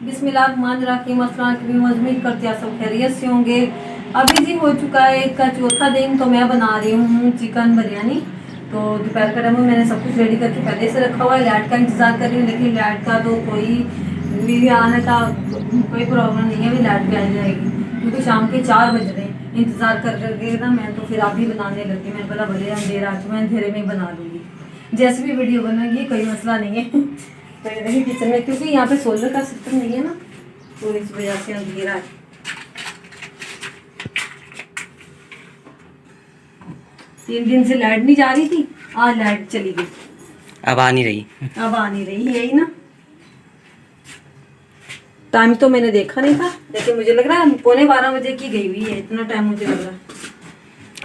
बिस्मिल्लाहिर्रहमानिर्रहीम। उम्मीद करते हैं सब खैरियत से होंगे। अभी जी हो चुका है इसका चौथा दिन, तो मैं बना रही हूँ चिकन बिरयानी। तो दोपहर का टाइम मैंने सब कुछ रेडी करके पहले से रखा हुआ है। लाइट का इंतज़ार कर रही हूँ, लेकिन लाइट का तो कोई भी आने का कोई प्रॉब्लम नहीं है, अभी लाइट भी आ जाएगी क्योंकि शाम के 4 बज रहे हैं। इंतज़ार कर करके ना मैं तो फिर अभी बनाने लगी। मैंने बोला भले अंधेरा आज मैं अंधेरे में ही बना लूँगी, जैसे भी वीडियो बनेगी कोई मसला नहीं है। तो ये देखिए किचन में, क्योंकि यहाँ पे सोलर का सिस्टम नहीं है ना, तो इस वजह से अंधेरा है। 3 दिन से लाइट नहीं जा रही थी, आज लाइट चली गई। अब आ नहीं रही यही ना। टाइम तो मैंने देखा नहीं था, लेकिन मुझे लग रहा है 11:15 बजे की गई हुई है, इतना टाइम मुझे लग रहा है।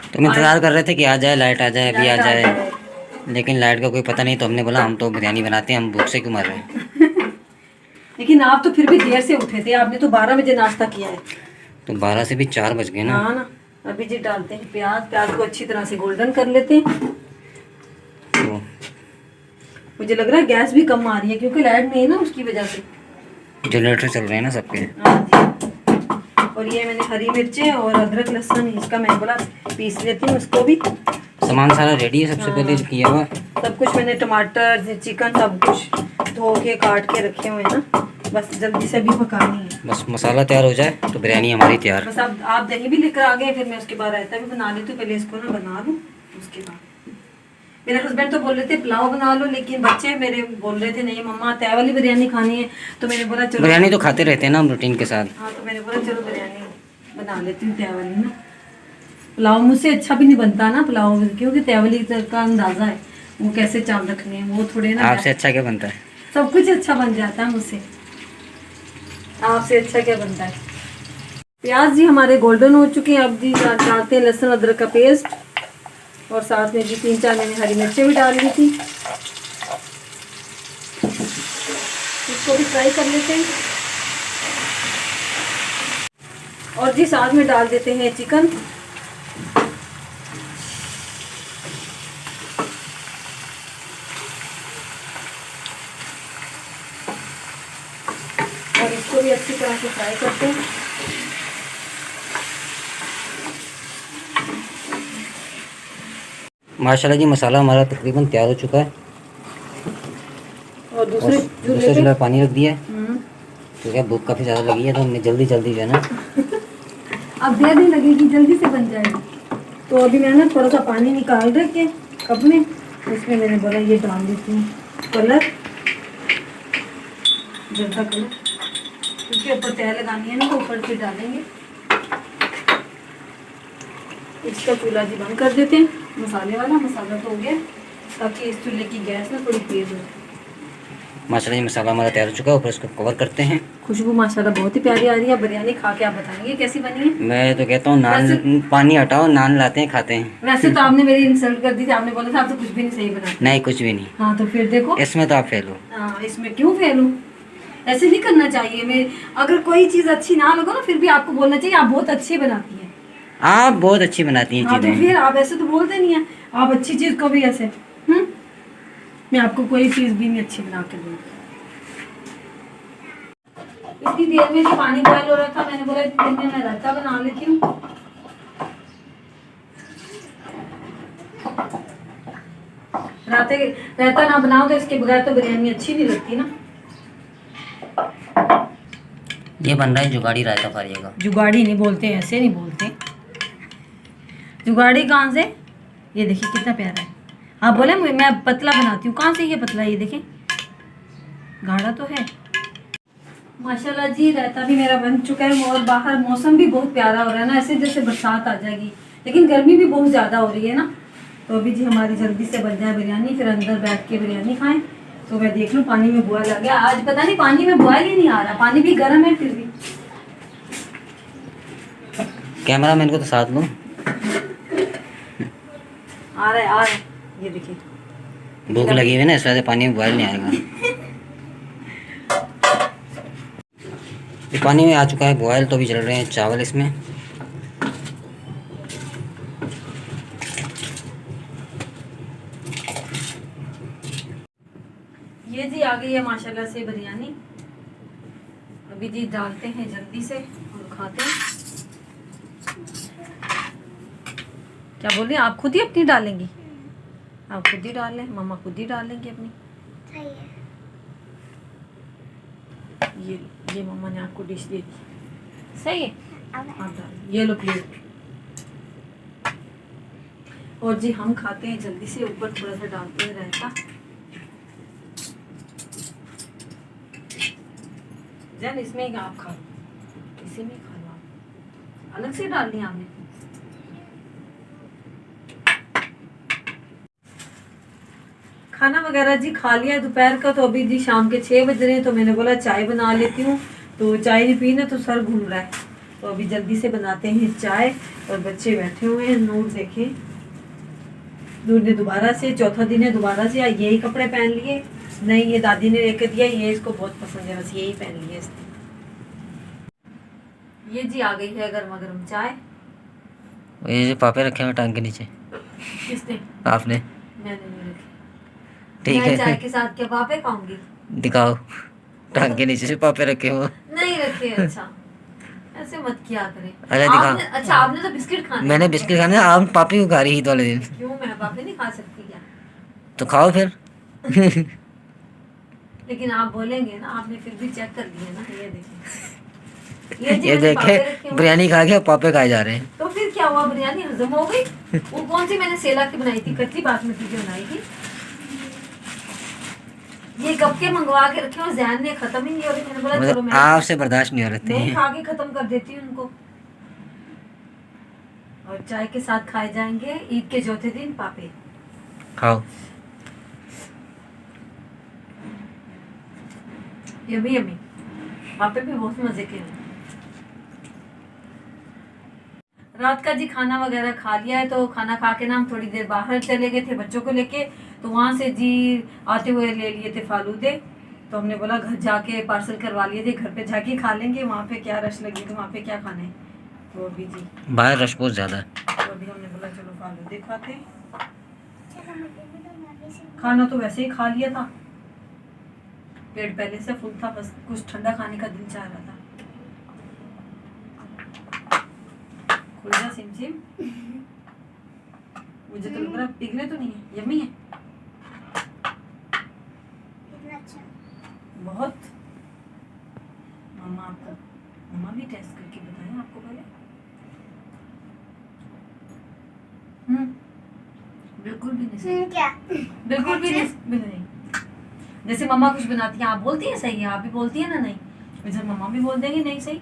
तो हम इंतजार कर रहे थे कि आ जाए, लाइट आ जाए, अभी आ जाए, लेकिन लाइट का कोई पता नहीं। तो हमने बोला हम तो बिरयानी बनाते हैं, हम भूख से क्यों मर रहे हैं। लेकिन आप तो फिर भी देर से उठे थे, आपने तो 12 बजे नाश्ता किया है। तो 12 से भी 4 बज गए ना। हाँ ना। अभी जी डालते हैं प्याज को अच्छी तरह से गोल्डन कर लेते हैं। तो मुझे लग रहा है गैस भी कम आ रही है क्योंकि लाइट नहीं है ना, उसकी वजह से। जनरेटर चल रहे हैं ना सबके। हाँ जी। और ये मैंने हरी मिर्चें और अदरक लहसुन इसका मैं बोला पीस लेती हूँ, उसको भी। सामान सारा रेडी है सबसे पहले जो किया हुआ। सब कुछ मैंने टमाटर चिकन सब कुछ धो के काट के रखे हुए हैं ना, बस जल्दी से भी पकानी है। बस मसाला तैयार हो जाए तो बिरयानी हमारी तैयार। बस अब आप दही भी लेकर आ गए, फिर मैं उसके बाद रायता भी बना लेती हूँ। पहले इसको ना बना लूँ, उसके बाद मेरे हस्बैंड तो बोल रहे थे पुलाव बना लो, लेकिन बच्चे मेरे बोल रहे थे नहीं मम्मा तय वाली बिरयानी खानी है। तो मैंने बोला चलो, बिरयानी तो खाते रहते हैं ना हम रूटीन के साथ। हाँ, तो मैंने बोला चलो बिरयानी बना लेती हूँ तय वाली ना। पुलाव मुझसे अच्छा भी नहीं बनता ना पुलाव, क्योंकि तय वाली का अंदाजा है वो कैसे चावल रखने हैं, वो थोड़े ना। आपसे अच्छा क्या बनता है? सब कुछ अच्छा बन जाता है मुझसे, आपसे अच्छा क्या बनता है। प्याज जी हमारे गोल्डन हो चुके हैं। अब जी डालते हैं लहसुन अदरक का पेस्ट, और साथ में जी 3-4 मैंने हरी मिर्चें भी डाल दी थी। इसको भी फ्राई कर लेते हैं। और जी साथ में डाल देते हैं चिकन। और इसको भी अच्छी तरह से फ्राई करते हैं। माशाल्लाह जी मसाला हमारा तकरीबन तैयार हो चुका है। और दूसरे चूल्हे पानी रख दिया है तो क्या भूख काफ़ी ज़्यादा लगी है, तो हमने जल्दी जो है ना अब देर नहीं लगेगी, जल्दी से बन जाएगी। तो अभी मैं ना थोड़ा सा पानी निकाल रखे कप में, इसमें मैंने बोला ये डाल देती हूँ कलर, जल्दा कलर, क्योंकि ऊपर तय लगानी है ना, तो ऊपर से डालेंगे। इसका चूल्हा जी बंद कर देते हैं। मसाले वाला मसाला तो हो गया, ताकि इस चूल्हे की गैस ना थोड़ी तेज हो। माशाल्लाह जी मसाला हमारा तैयार हो चुका है। ऊपर इसको कवर करते हैं। खुशबू माशाल्लाह बहुत ही प्यारी आ रही है। बिरयानी खा के आप बताएंगे कैसी बनी है। मैं तो कहता हूँ नान, पानी हटाओ, नान लाते हैं खाते हैं। वैसे तो आपने मेरी इंसल्ट कर दी थी, आपने बोला था आप तो कुछ भी नहीं सही बना। नहीं कुछ भी नहीं। हाँ तो फिर देखो, इसमें तो आप फेल हो। हाँ इसमें क्यों फेल हूँ, ऐसे नहीं करना चाहिए। मैं अगर कोई चीज़ अच्छी ना लगे ना, फिर भी आपको बोलना चाहिए आप बहुत अच्छी बनाती हैं। आप बहुत अच्छी बनाती हैं हाँ तो चीज़ें। फिर आप ऐसे तो बोलते नहीं है, आप अच्छी चीज़ को भी ऐसे। मैं आपको कोई चीज़ भी नहीं अच्छी बना के दूँगी। इतनी देर में जो पानी बॉयल हो रहा था, मैंने बोला इतनी देर में मैं रायता बना लेती हूँ। रायता ना बनाओ तो इसके बगैर तो बिरयानी अच्छी नहीं लगती ना। ये बन रहा है जुगाड़ी रायता खाइएगा। जुगाड़ी नहीं बोलते, ऐसे नहीं बोलते। जुगाड़ी कहाँ से? ये देखिए कितना प्यारा है। आप बोले मैं पतला बनाती हूँ, कहाँ से ये पतला, ये देखें गाढ़ा तो है। माशाल्लाह जी रायता भी मेरा बन चुका है। और बाहर मौसम भी बहुत प्यारा हो रहा है ना, ऐसे जैसे बरसात आ जाएगी, लेकिन गर्मी भी बहुत ज़्यादा हो रही है ना। तो अभी जी हमारी जल्दी से बन जाए बिरयानी, फिर अंदर बैठ के बिरयानी खाएं। तो मैं देख लूँ पानी में बॉयल आ गया। आज पता नहीं पानी में बॉयल ही नहीं आ रहा, पानी भी गर्म है फिर भी। कैमरा मैन को तो साथ लो। आ रहा है, ये देखिए। भूख लगी हुई है ना, इस वजह से पानी में बॉयल नहीं आएगा। ये पानी में आ चुका है बॉयल, तो भी चल रहे हैं चावल इसमें। ये जी आ गई है माशाल्लाह से बिरयानी। अभी जी डालते हैं जल्दी से और खाते हैं। क्या बोल रही हैं आप? खुद ही अपनी डालेंगी? आप खुद ही डाल लें, मम्मा खुद ही डालेंगी अपनी। ये मम्मा ने आपको डिश दे दी, सही है, आप डाल, ये लो प्लेट। और जी हम खाते हैं जल्दी से, ऊपर थोड़ा सा डालते हैं रायता। जन इसमें ही आप खा लो, इसी में खा लो आप, अलग से डाल दिया आपने। खाना वगैरह जी खा लिया दोपहर का, तो अभी जी शाम के 6 बज रहे हैं, तो मैंने बोला चाय बना लेती हूँ। तो चाय नहीं पी ना तो सर घूम रहा है, तो अभी जल्दी से बनाते हैं चाय। और बच्चे बैठे हुए हैं, नूर देखें, नूर ने दोबारा से, चौथा दिन है दोबारा से यही कपड़े पहन लिए। नहीं, ये दादी ने लेकर दिया, ये इसको बहुत पसंद है, बस यही पहन लिए इसने। ये जी आ गई है गर्मा गर्म चाय। ये जो पापे रखे हुए टांग के नीचे, किसने? आपने? मैंने नहीं रखे। ठीक मैं चाय है, के साथ क्या पापे खाऊंगी? दिखाओ, टांग के नीचे से पापे रखे हुए। नहीं रखे। अच्छा, ऐसे मत किया करें। अरे दिखा। अच्छा आपने तो बिस्किट खाने। मैंने बिस्किट खाने, आप पापी को खा रही ईद वाले दिन। क्यों, मैं पापे नहीं खा सकती क्या? तो खाओ फिर। लेकिन आप बोलेंगे ना, आपने फिर भी चेक कर लिया ना। ये देखिए, जी ये मैंने पापे रखे देखे, हुए। बिरयानी खा के पापे खाए जा रहे हैं। तो फिर क्या हुआ, बिरयानी हजम हो गई? वो कौन सी मैंने सेला की बनाई थी, कच्ची बासमती की बनाई थी। ये कब के मंगवा के रखे हो, जहन ने खत्म ही नहीं हो रही। मैंने बोला चलो मैं आपसे बर्दाश्त नहीं हो रहे मैं थे। खा के खत्म कर देती हूँ उनको। और चाय के साथ खाए जाएंगे ईद के चौथे दिन पापे। खाओ। यम्मी यम्मी, पापे भी बहुत मजे के हैं। रात का जी खाना वगैरह खा लिया है, तो खाना खा के ना हम थोड़ी देर बाहर चले गए थे बच्चों को लेके। तो वहाँ से जी आते हुए ले लिए थे फालूदे। तो हमने बोला घर जाके पार्सल करवा लिए थे, घर पे जाके खा लेंगे, वहाँ पे क्या रश लगी तो वहाँ पे क्या खाना है। तो अभी जी बाहर रश बहुत ज्यादा है। तो अभी हमने बोला चलो फालूदे खाते। खाना तो वैसे ही खा लिया था, पेट पहले से फुल था, बस कुछ ठंडा खाने का दिल चाह रहा था। खुल जा सिम सिम, मुझे तो लग रहा पिघले तो नहीं है, यम्मी है बहुत। मम्मा भी टेस्ट करके बताएं आपको पहले। बिल्कुल भी नहीं, क्या? बिल्कुल भी नहीं। जैसे मम्मा कुछ बनाती है आप बोलती है सही है, आप भी बोलती है ना नहीं, वैसे मम्मा भी बोल देंगी नहीं सही।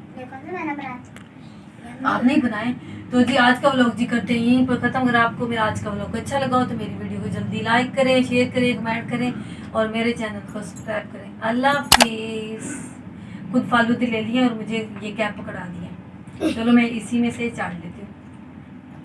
आप नहीं बनाए। तो जी आज का व्लॉग जी करते हैं यहीं पर खत्म। अगर आपको मेरा आज का व्लॉग अच्छा लगा हो तो मेरी वीडियो को जल्दी लाइक करें, शेयर करें, कमेंट करें और मेरे चैनल को सब्सक्राइब करें। अल्लाह हाफिज़। खुद फालूदे ले लिए और मुझे ये कैप पकड़ा दिया। चलो मैं इसी में से चाट लेती हूँ।